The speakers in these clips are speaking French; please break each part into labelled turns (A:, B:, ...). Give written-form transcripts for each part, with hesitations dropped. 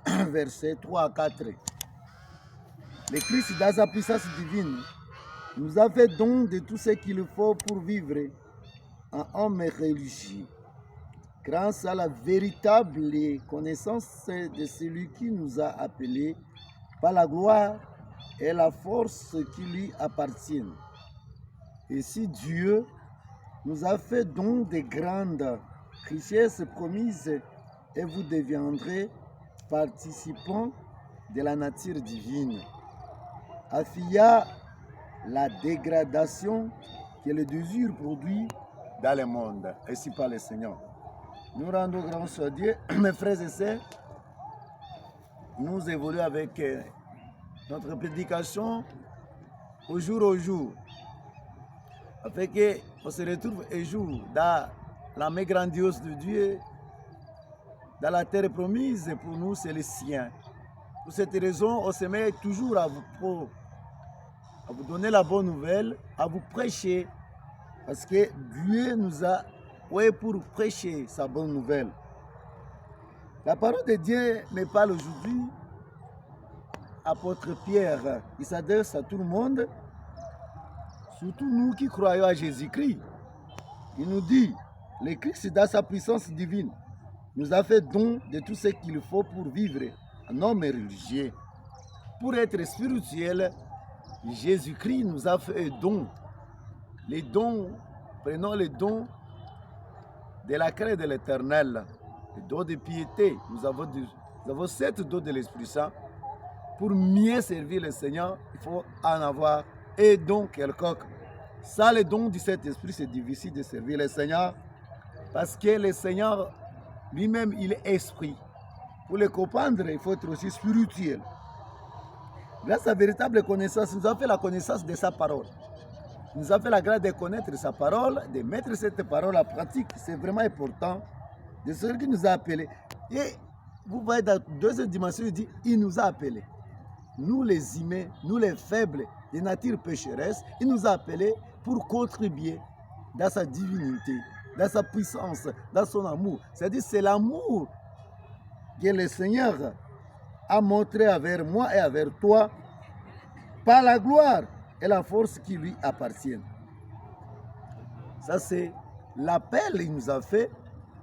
A: 1, versets 3 à 4. Le Christ, dans sa puissance divine, nous a fait don de tout ce qu'il faut pour vivre en homme religieux, grâce à la véritable connaissance de celui qui nous a appelés par la gloire et la force qui lui appartiennent. Et si Dieu nous a fait don de grandes richesses promises, et vous deviendrez participants de la nature divine, affia la dégradation que le désir produit dans le monde. Ainsi par le Seigneur. Nous rendons grâce à Dieu, mes frères et sœurs. Nous évoluons avec notre prédication au jour, afin qu'on se retrouve un jour dans la main grandiose de Dieu, dans la terre promise. Pour nous, c'est le sien. Pour cette raison, on se met toujours à vous donner la bonne nouvelle, à vous prêcher, parce que Dieu nous a envoyés pour prêcher sa bonne nouvelle. La parole de Dieu me parle aujourd'hui. Apôtre Pierre, il s'adresse à tout le monde, surtout nous qui croyons à Jésus-Christ. Il nous dit, le Christ dans sa puissance divine nous a fait don de tout ce qu'il faut pour vivre un homme religieux. Pour être spirituel, Jésus-Christ nous a fait don. Les dons, prenons les dons de la crainte de l'Éternel, les dons de piété. Nous avons 7 dons de l'Esprit Saint. Pour mieux servir le Seigneur, il faut en avoir un don quelconque. Sans le don du Saint-Esprit, c'est difficile de servir le Seigneur, parce que le Seigneur lui-même, il est esprit. Pour le comprendre, il faut être aussi spirituel. Grâce à la véritable connaissance, il nous a fait la connaissance de sa parole. Il nous a fait la grâce de connaître sa parole, de mettre cette parole en pratique. C'est vraiment important de ce qu'il nous a appelés. Et vous voyez, dans la deuxième dimension, il dit, il nous a appelés. Nous les humains, nous les faibles, les natures pécheresses, il nous a appelés pour contribuer dans sa divinité, dans sa puissance, dans son amour. C'est-à-dire, c'est l'amour que le Seigneur a montré envers moi et envers toi par la gloire et la force qui lui appartiennent. Ça, c'est l'appel qu'il nous a fait.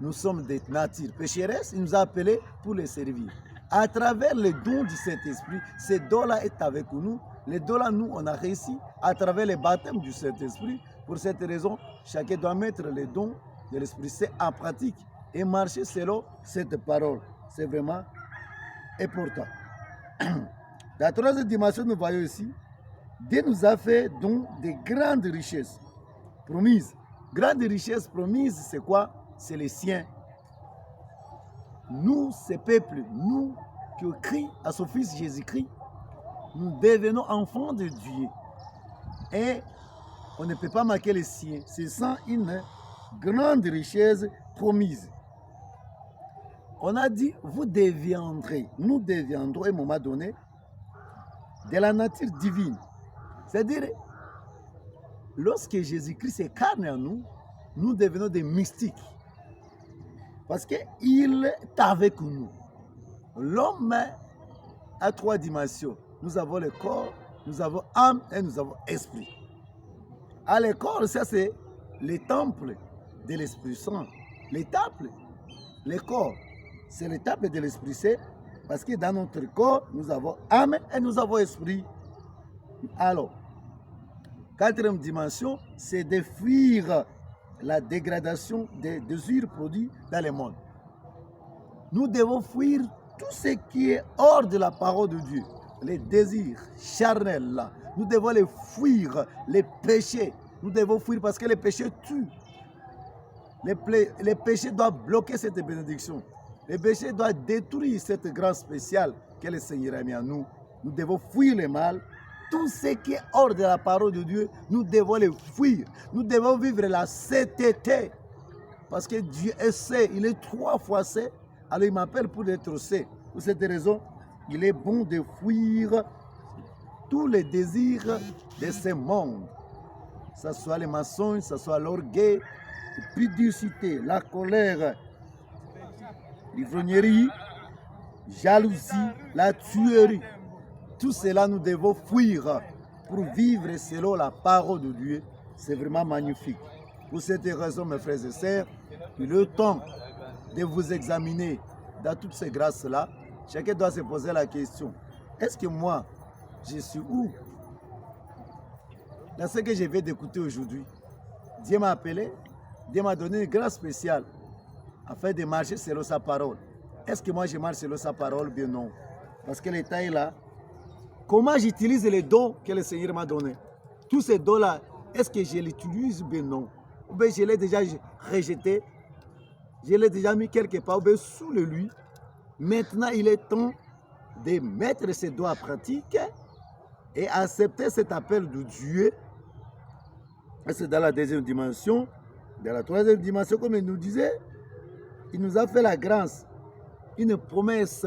A: Nous sommes des natures pécheresses, il nous a appelés pour les servir. À travers les dons du Saint-Esprit, ces dons-là est avec nous. Les dons-là, nous, on a réussi à travers le baptême du Saint-Esprit. Pour cette raison, chacun doit mettre les dons de l'Esprit Saint en pratique et marcher selon cette parole. C'est vraiment important. Dans la troisième dimension, nous voyons ici, Dieu nous a fait don de grandes richesses promises. Grandes richesses promises, c'est quoi? C'est les siens. Nous, ces peuples, nous qui ont crié à son Fils Jésus-Christ, nous devenons enfants de Dieu. Et on ne peut pas marquer les siens. C'est sans une grande richesse promise. On a dit, vous deviendrez, nous deviendrons à un moment donné de la nature divine. C'est-à-dire, lorsque Jésus-Christ s'incarne en nous, nous devenons des mystiques. Parce qu'il est avec nous. L'homme a 3 dimensions. Nous avons le corps, nous avons âme et nous avons esprit. À le corps, ça c'est le temple de l'Esprit Saint. Le temple, le corps, c'est le temple de l'Esprit Saint. Parce que dans notre corps, nous avons âme et nous avons esprit. Alors, 4e dimension, c'est de fuir la dégradation des désirs produits dans le monde. Nous devons fuir tout ce qui est hors de la parole de Dieu. Les désirs charnels, là. Nous devons les fuir, les péchés. Nous devons fuir parce que les péchés tuent. Les péchés doivent bloquer cette bénédiction. Les péchés doivent détruire cette grâce spéciale que le Seigneur a mis en nous. Nous devons fuir le mal. Tout ce qui est hors de la parole de Dieu, nous devons les fuir. Nous devons vivre la sainteté. Parce que Dieu est saint. Il est 3 fois saint. Alors il m'appelle pour être saint. Pour cette raison, il est bon de fuir tous les désirs de ce monde. Que ce soit les mensonges, que ce soit l'orgueil, la pudicité, la colère, l'ivrognerie, jalousie, la tuerie. Tout cela, nous devons fuir pour vivre selon la parole de Dieu. C'est vraiment magnifique. Pour cette raison, mes frères et sœurs, il est temps de vous examiner dans toutes ces grâces-là. Chacun doit se poser la question, est-ce que moi, je suis où? Dans ce que je vais d'écouter aujourd'hui, Dieu m'a appelé, Dieu m'a donné une grâce spéciale afin de marcher selon sa parole. Est-ce que moi je marche selon sa parole? Bien non. Parce que l'État est là. Comment j'utilise les dons que le Seigneur m'a donnés? Tous ces dons-là, est-ce que je les utilise? Bien non. Ou bien je l'ai déjà rejeté, je l'ai déjà mis quelque part, ou bien sous le lui. Maintenant, il est temps de mettre ces dons en pratique et accepter cet appel de Dieu. C'est dans la deuxième dimension. Dans la troisième dimension, comme il nous disait, il nous a fait la grâce, une promesse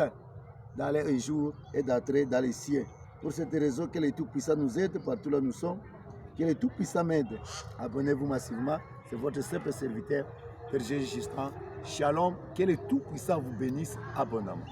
A: d'aller un jour et d'entrer dans les cieux. Pour cette raison, que le Tout-Puissant nous aide partout là où nous sommes, que le Tout-Puissant m'aide. Abonnez-vous massivement, c'est votre simple serviteur, Père Jésus Justin. Shalom, que le Tout-Puissant vous bénisse abondamment.